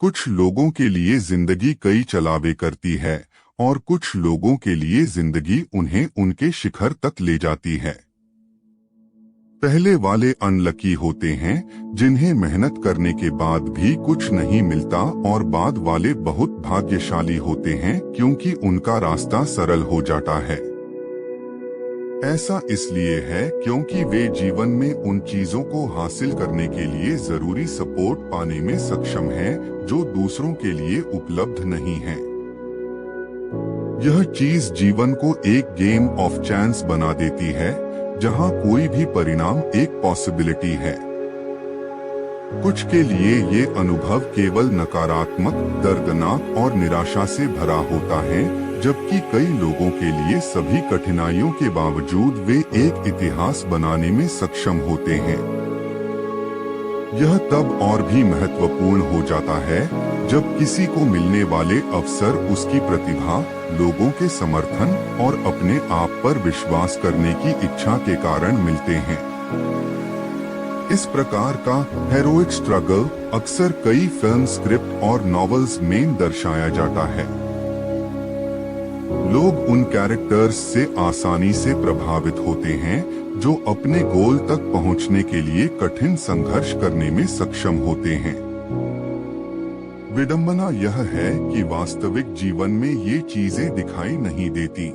कुछ लोगों के लिए जिंदगी कई चलावे करती है और कुछ लोगों के लिए जिंदगी उन्हें उनके शिखर तक ले जाती है। पहले वाले अनलकी होते हैं जिन्हें मेहनत करने के बाद भी कुछ नहीं मिलता, और बाद वाले बहुत भाग्यशाली होते हैं क्योंकि उनका रास्ता सरल हो जाता है। ऐसा इसलिए है क्योंकि वे जीवन में उन चीजों को हासिल करने के लिए जरूरी सपोर्ट पाने में सक्षम हैं जो दूसरों के लिए उपलब्ध नहीं है। यह चीज जीवन को एक गेम ऑफ चांस बना देती है जहां कोई भी परिणाम एक पॉसिबिलिटी है। कुछ के लिए ये अनुभव केवल नकारात्मक, दर्दनाक और निराशा से भरा होता है, जबकि कई लोगों के लिए सभी कठिनाइयों के बावजूद वे एक इतिहास बनाने में सक्षम होते हैं। यह तब और भी महत्वपूर्ण हो जाता है जब किसी को मिलने वाले अवसर उसकी प्रतिभा, लोगों के समर्थन और अपने आप पर विश्वास करने की इच्छा के कारण मिलते हैं। इस प्रकार का हेरोइक स्ट्रगल अक्सर कई फिल्म स्क्रिप्ट और नॉवेल्स में दर्शाया जाता है। लोग उन कैरेक्टर्स से आसानी से प्रभावित होते हैं जो अपने गोल तक पहुंचने के लिए कठिन संघर्ष करने में सक्षम होते हैं। विडंबना यह है कि वास्तविक जीवन में ये चीजें दिखाई नहीं देती,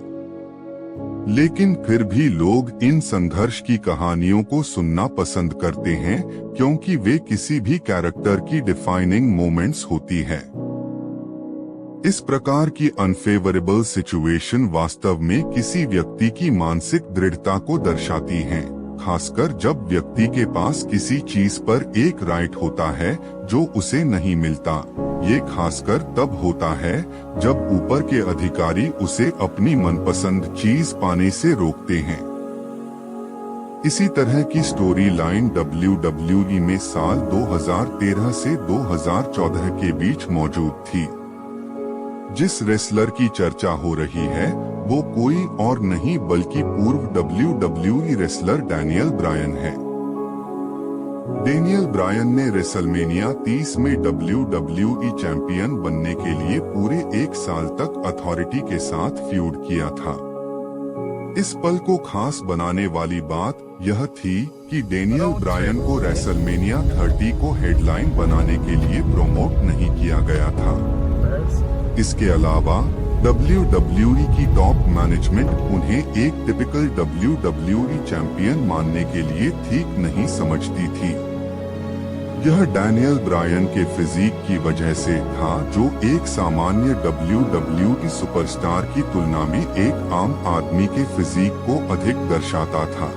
लेकिन फिर भी लोग इन संघर्ष की कहानियों को सुनना पसंद करते हैं क्योंकि वे किसी भी कैरेक्टर की डिफाइनिंग मोमेंट्स होती है। इस प्रकार की अनफेवरेबल सिचुएशन वास्तव में किसी व्यक्ति की मानसिक दृढ़ता को दर्शाती हैं, खासकर जब व्यक्ति के पास किसी चीज पर एक राइट होता है जो उसे नहीं मिलता। ये खासकर तब होता है जब ऊपर के अधिकारी उसे अपनी मनपसंद चीज पाने से रोकते हैं। इसी तरह की स्टोरी लाइन WWE में साल 2013 से 2014 के बीच मौजूद थी। जिस रेसलर की चर्चा हो रही है वो कोई और नहीं बल्कि पूर्व WWE रेसलर डैनियल ब्रायन है। डैनियल ब्रायन ने रेसलमेनिया 30 में WWE चैंपियन बनने के लिए पूरे 1 साल तक अथॉरिटी के साथ फ्यूड किया था। इस पल को खास बनाने वाली बात यह थी कि डैनियल ब्रायन को रेसलमेनिया 30 को हेडलाइन बनाने के लिए प्रोमोट नहीं किया गया था। इसके अलावा WWE की टॉप मैनेजमेंट उन्हें एक टिपिकल WWE चैंपियन मानने के लिए ठीक नहीं समझती थी। यह डैनियल ब्रायन के फिजिक की वजह से था, जो एक सामान्य WWE सुपरस्टार की तुलना में एक आम आदमी के फिजिक को अधिक दर्शाता था।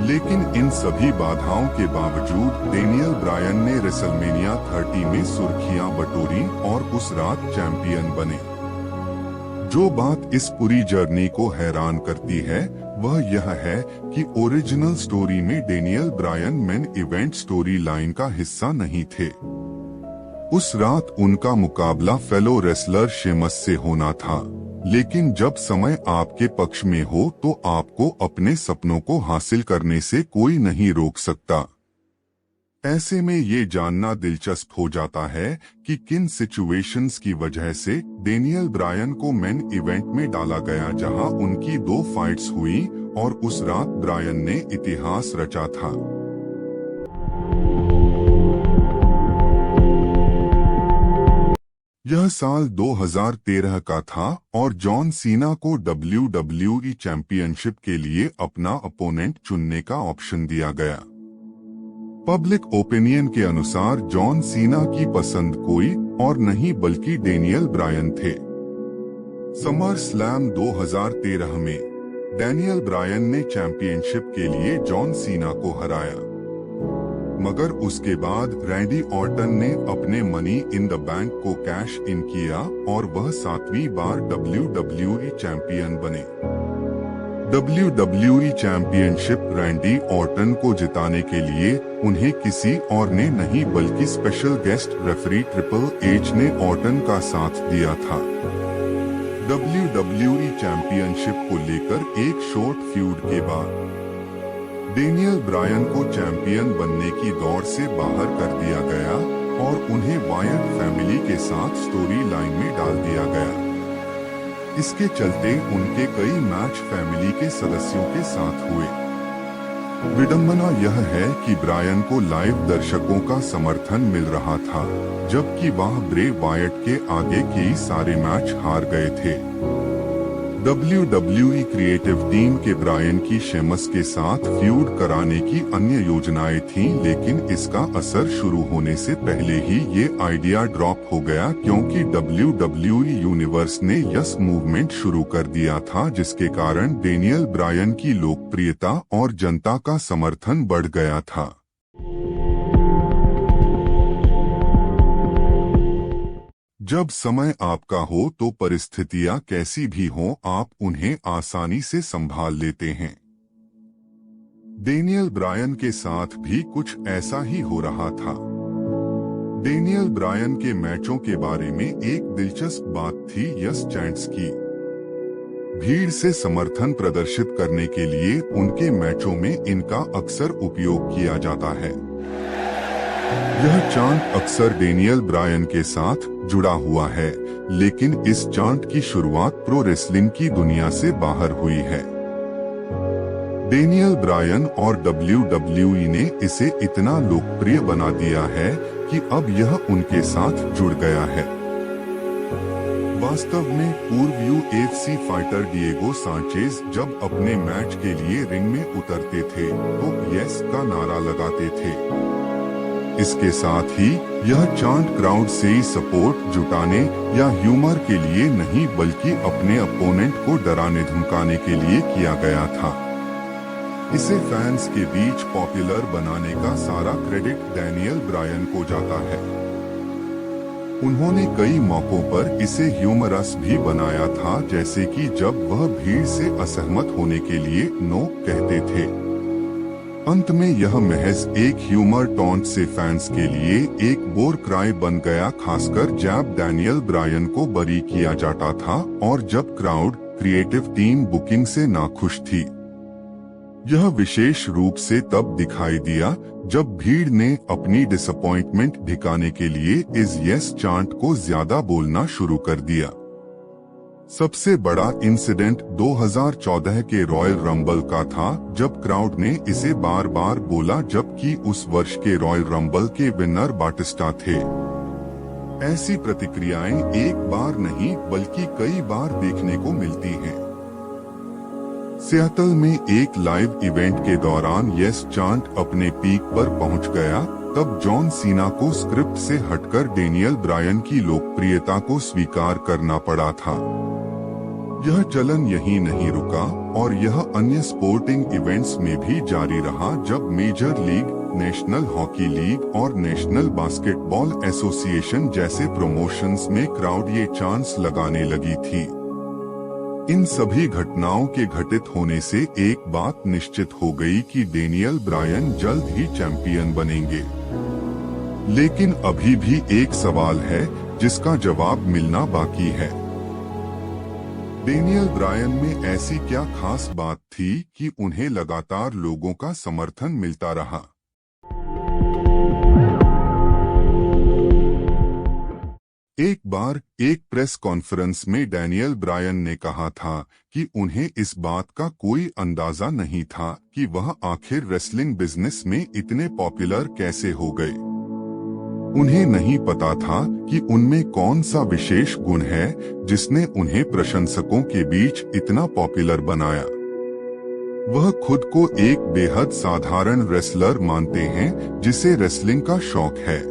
लेकिन इन सभी बाधाओं के बावजूद डैनियल ब्रायन ने रेसलमेनिया 30 में सुर्खियां बटोरी और उस रात चैंपियन बने। जो बात इस पूरी जर्नी को हैरान करती है वह यह है कि ओरिजिनल स्टोरी में Daniel Bryan main event story line का हिस्सा नहीं थे। उस रात उनका मुकाबला फेलो रेसलर शेमस से होना था, लेकिन जब समय आपके पक्ष में हो तो आपको अपने सपनों को हासिल करने से कोई नहीं रोक सकता। ऐसे में ये जानना दिलचस्प हो जाता है कि किन सिचुएशंस की वजह से डैनियल ब्रायन को मेन इवेंट में डाला गया, जहां उनकी 2 फाइट्स हुई और उस रात ब्रायन ने इतिहास रचा था। यह साल 2013 का था और जॉन सीना को WWE चैंपियनशिप के लिए अपना अपोनेंट चुनने का ऑप्शन दिया गया। पब्लिक ओपिनियन के अनुसार जॉन सीना की पसंद कोई और नहीं बल्कि डैनियल ब्रायन थे। समर स्लैम 2013 में डैनियल ब्रायन ने चैंपियनशिप के लिए जॉन सीना को हराया, मगर उसके बाद रैंडी ऑर्टन ने अपने मनी इन द बैंक को कैश इन किया और वह 7वीं बार WWE चैंपियन बने। WWE चैंपियनशिप रैंडी ऑर्टन को जिताने के लिए उन्हें किसी और ने नहीं बल्कि special guest referee triple H ने ऑर्टन का साथ दिया था। WWE चैंपियनशिप को लेकर एक शॉर्ट फ्यूड के बाद डैनियल ब्रायन को चैंपियन बनने की दौड़ से बाहर कर दिया गया और उन्हें वायट फैमिली के साथ स्टोरी लाइन में डाल दिया गया। इसके चलते उनके कई मैच फैमिली के सदस्यों के साथ हुए। विडंबना यह है कि ब्रायन को लाइव दर्शकों का समर्थन मिल रहा था, जबकि वह ब्रे वायट के आगे कई सारे मैच हार गए थे। WWE क्रिएटिव टीम के ब्रायन की शेमस के साथ फ्यूड कराने की अन्य योजनाएं थीं, लेकिन इसका असर शुरू होने से पहले ही ये आइडिया ड्रॉप हो गया, क्योंकि WWE यूनिवर्स ने यस मूवमेंट शुरू कर दिया था, जिसके कारण डेनियल ब्रायन की लोकप्रियता और जनता का समर्थन बढ़ गया था। जब समय आपका हो तो परिस्थितियां कैसी भी हों, आप उन्हें आसानी से संभाल लेते हैं। डेनियल ब्रायन के साथ भी कुछ ऐसा ही हो रहा था। डेनियल ब्रायन के मैचों के बारे में एक दिलचस्प बात थी यस चैंट्स की। भीड़ से समर्थन प्रदर्शित करने के लिए उनके मैचों में इनका अक्सर उपयोग किया जाता है। यह चांट अक्सर डेनियल ब्रायन के साथ जुड़ा हुआ है, लेकिन इस चांट की शुरुआत प्रो रेसलिंग की दुनिया से बाहर हुई है। डेनियल ब्रायन और WWE ने इसे इतना लोकप्रिय बना दिया है कि अब यह उनके साथ जुड़ गया है। वास्तव में पूर्व UFC फाइटर डिएगो सांचेज जब अपने मैच के लिए रिंग में उतरते थे तो यस का नारा लगाते थे। इसके साथ ही यह चांट क्राउड से सपोर्ट जुटाने या ह्यूमर के लिए नहीं, बल्कि अपने अपोनेंट को डराने धमकाने के लिए किया गया था। इसे फैंस के बीच पॉपुलर बनाने का सारा क्रेडिट डेनियल ब्रायन को जाता है। उन्होंने कई मौकों पर इसे ह्यूमरस भी बनाया था, जैसे कि जब वह भीड़ से असहमत होने के लिए नो कहते थे। अंत में यह महज एक ह्यूमर टॉन्ट से फैंस के लिए एक बोर क्राई बन गया, खासकर जब डेनियल ब्रायन को बरी किया जाता था और जब क्राउड क्रिएटिव टीम बुकिंग से नाखुश थी। यह विशेष रूप से तब दिखाई दिया जब भीड़ ने अपनी डिसअपॉइंटमेंट दिखाने के लिए इस यस चांट को ज्यादा बोलना शुरू कर दिया। सबसे बड़ा इंसिडेंट 2014 के रॉयल रंबल का था, जब क्राउड ने इसे बार बार बोला, जबकि उस वर्ष के रॉयल रंबल के विनर बाटिस्टा थे। ऐसी प्रतिक्रियाएं एक बार नहीं बल्कि कई बार देखने को मिलती हैं। सियाटल में एक लाइव इवेंट के दौरान यस चांट अपने पीक पर पहुंच गया, तब जॉन सीना को स्क्रिप्ट से हटकर डेनियल ब्रायन की लोकप्रियता को स्वीकार करना पड़ा था। यह चलन यहीं नहीं रुका और यह अन्य स्पोर्टिंग इवेंट्स में भी जारी रहा, जब major league, national hockey league और नेशनल बास्केटबॉल एसोसिएशन जैसे प्रमोशंस में क्राउड ये चांस लगाने लगी थी। इन सभी घटनाओं के घटित होने से एक बात निश्चित हो गई कि डेनियल ब्रायन जल्द ही चैंपियन बनेंगे। लेकिन अभी भी एक सवाल है जिसका जवाब मिलना बाकी है। डेनियल ब्रायन में ऐसी क्या खास बात थी कि उन्हें लगातार लोगों का समर्थन मिलता रहा? एक बार एक प्रेस कॉन्फ्रेंस में डेनियल ब्रायन ने कहा था कि उन्हें इस बात का कोई अंदाजा नहीं था कि वह आखिर रेसलिंग बिजनेस में इतने पॉपुलर कैसे हो गए। उन्हें नहीं पता था कि उनमें कौन सा विशेष गुण है जिसने उन्हें प्रशंसकों के बीच इतना पॉपुलर बनाया। वह खुद को एक बेहद साधारण रेसलर मानते हैं जिसे रेसलिंग का शौक है।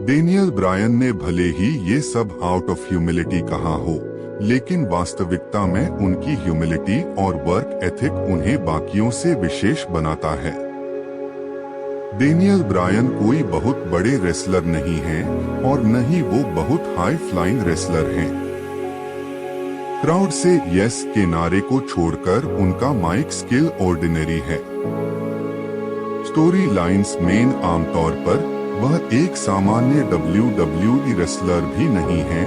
डेनियल ब्रायन ने भले ही ये सब आउट ऑफ ह्यूमिलिटी कहा हो, लेकिन वास्तविकता में उनकी ह्यूमिलिटी और वर्क एथिक उन्हें बाकियों से विशेष बनाता है। डेनियल ब्रायन कोई बहुत बड़े रेसलर नहीं हैं और न ही वो बहुत हाई फ्लाइंग रेसलर हैं। क्राउड से यस के नारे को छोड़कर उनका माइक स्किल ऑर्डिनरी है। स्टोरी लाइन्स में आमतौर पर वह एक सामान्य WWE रेसलर भी नहीं है,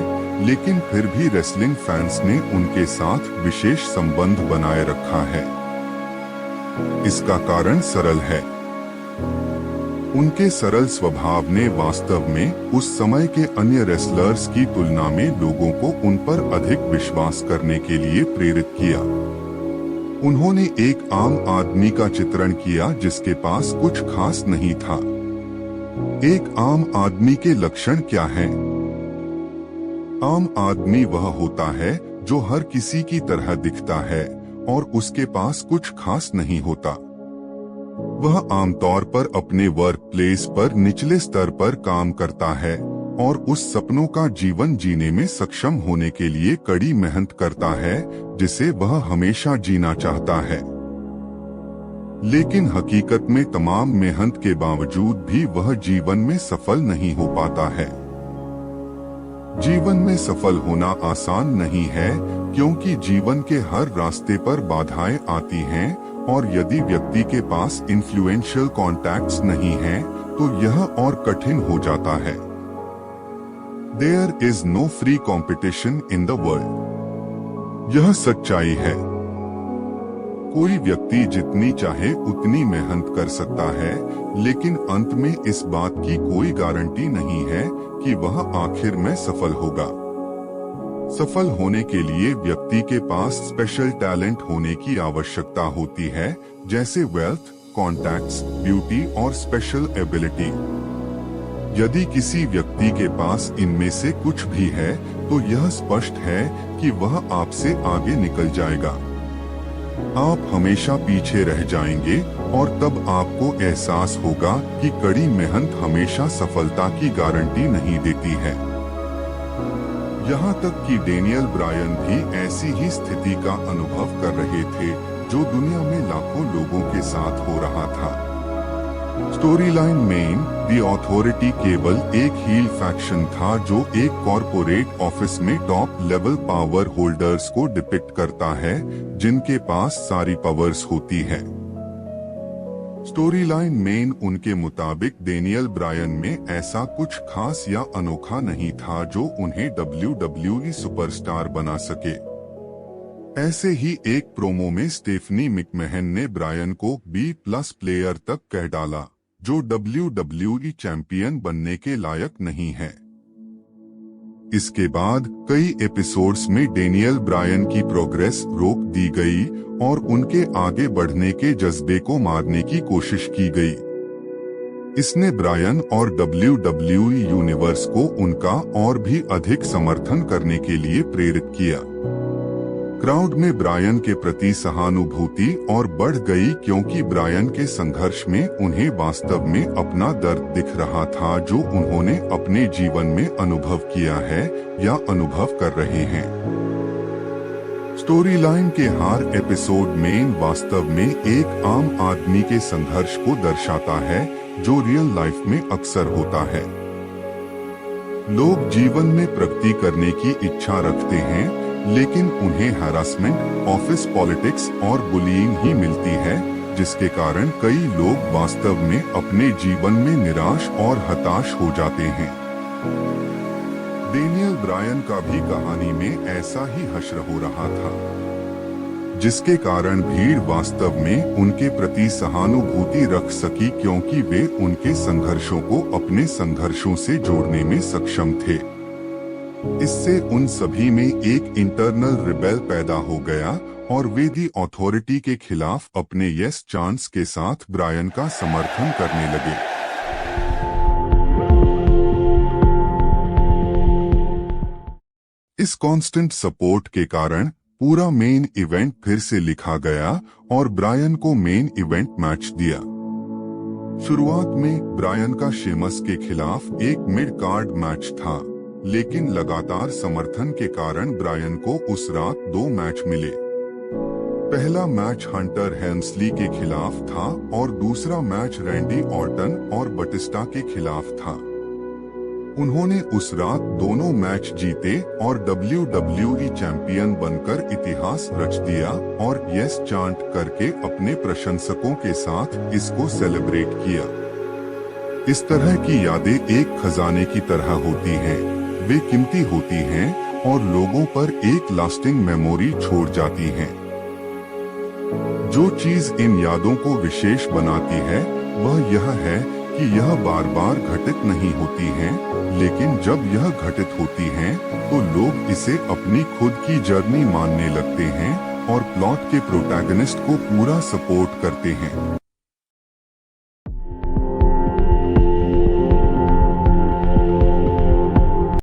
लेकिन फिर भी रेसलिंग फैंस ने उनके साथ विशेष संबंध बनाए रखा है। इसका कारण सरल है। उनके सरल स्वभाव ने वास्तव में उस समय के अन्य रेसलर्स की तुलना में लोगों को उन पर अधिक विश्वास करने के लिए प्रेरित किया। उन्होंने एक आम आदमी का चित्रण किया जिसके पास कुछ खास नहीं था। एक आम आदमी के लक्षण क्या हैं? आम आदमी वह होता है जो हर किसी की तरह दिखता है और उसके पास कुछ खास नहीं होता। वह आमतौर पर अपने वर्क प्लेस पर निचले स्तर पर काम करता है और उस सपनों का जीवन जीने में सक्षम होने के लिए कड़ी मेहनत करता है जिसे वह हमेशा जीना चाहता है। लेकिन हकीकत में तमाम मेहनत के बावजूद भी वह जीवन में सफल नहीं हो पाता है। जीवन में सफल होना आसान नहीं है क्योंकि जीवन के हर रास्ते पर बाधाएं आती हैं और यदि व्यक्ति के पास इन्फ्लुएंशियल कॉन्टैक्ट्स नहीं हैं, तो यह और कठिन हो जाता है। There is no free competition in the world। यह सच्चाई है। कोई व्यक्ति जितनी चाहे उतनी मेहनत कर सकता है, लेकिन अंत में इस बात की कोई गारंटी नहीं है कि वह आखिर में सफल होगा। सफल होने के लिए व्यक्ति के पास स्पेशल टैलेंट होने की आवश्यकता होती है, जैसे वेल्थ, कॉन्टैक्ट्स, ब्यूटी और स्पेशल एबिलिटी। यदि किसी व्यक्ति के पास इनमें से कुछ भी है, तो यह स्पष्ट है कि वह आपसे आगे निकल जाएगा। आप हमेशा पीछे रह जाएंगे और तब आपको एहसास होगा कि कड़ी मेहनत हमेशा सफलता की गारंटी नहीं देती है। यहाँ तक कि डेनियल ब्रायन भी ऐसी ही स्थिति का अनुभव कर रहे थे जो दुनिया में लाखों लोगों के साथ हो रहा था। Story line main the authority केवल एक हील फैक्शन था जो एक कॉरपोरेट ऑफिस में टॉप लेवल पावर होल्डर्स को डिपिक्ट करता है जिनके पास सारी पावर्स होती है। स्टोरी लाइन मेन उनके मुताबिक डेनियल ब्रायन में ऐसा कुछ खास या अनोखा नहीं था जो उन्हें WWE सुपरस्टार बना सके। ऐसे ही एक प्रोमो में स्टेफनी मैकमहन ने ब्रायन को B+ प्लेयर तक कह डाला, जो WWE चैंपियन बनने के लायक नहीं है। इसके बाद कई एपिसोड्स में डेनियल ब्रायन की प्रोग्रेस रोक दी गई और उनके आगे बढ़ने के जज्बे को मारने की कोशिश की गई। इसने ब्रायन और WWE यूनिवर्स को उनका और भी अधिक समर्थन करने के लिए प्रेरित किया। क्राउड में ब्रायन के प्रति सहानुभूति और बढ़ गई क्योंकि ब्रायन के संघर्ष में उन्हें वास्तव में अपना दर्द दिख रहा था जो उन्होंने अपने जीवन में अनुभव किया है या अनुभव कर रहे हैं। स्टोरी लाइन के हर एपिसोड में वास्तव में एक आम आदमी के संघर्ष को दर्शाता है जो रियल लाइफ में अक्सर होता है। लोग जीवन में प्रगति करने की इच्छा रखते हैं, लेकिन उन्हें हैरासमेंट, ऑफिस पॉलिटिक्स और बुलिंग ही मिलती है, जिसके कारण कई लोग वास्तव में अपने जीवन में निराश और हताश हो जाते हैं। डेनियल ब्रायन का भी कहानी में ऐसा ही हश्र हो रहा था, जिसके कारण भीड़ वास्तव में उनके प्रति सहानुभूति रख सकी क्योंकि वे उनके संघर्षों को अपने संघर्षों से जोड़ने में सक्षम थे। इससे उन सभी में एक इंटरनल रिबेल पैदा हो गया और वे दी अथॉरिटी के खिलाफ अपने यस चांस के साथ ब्रायन का समर्थन करने लगे। इस कांस्टेंट सपोर्ट के कारण पूरा मेन इवेंट फिर से लिखा गया और ब्रायन को मेन इवेंट मैच दिया। शुरुआत में ब्रायन का शेमस के खिलाफ एक मिड कार्ड मैच था, लेकिन लगातार समर्थन के कारण ब्रायन को उस रात 2 मैच मिले। पहला मैच हंटर हेम्सली के खिलाफ था और दूसरा मैच रैंडी ऑर्टन और बटिस्टा के खिलाफ था। उन्होंने उस रात दोनों मैच जीते और WWE चैंपियन बनकर इतिहास रच दिया और यस चांट करके अपने प्रशंसकों के साथ इसको सेलिब्रेट किया। इस तरह की यादें एक खजाने की तरह होती हैं, वे कीमती होती हैं और लोगों पर एक लास्टिंग मेमोरी छोड़ जाती हैं। जो चीज इन यादों को विशेष बनाती है वह यह है कि यह बार बार घटित नहीं होती हैं, लेकिन जब यह घटित होती हैं, तो लोग इसे अपनी खुद की जर्नी मानने लगते हैं और प्लॉट के प्रोटैगनिस्ट को पूरा सपोर्ट करते हैं।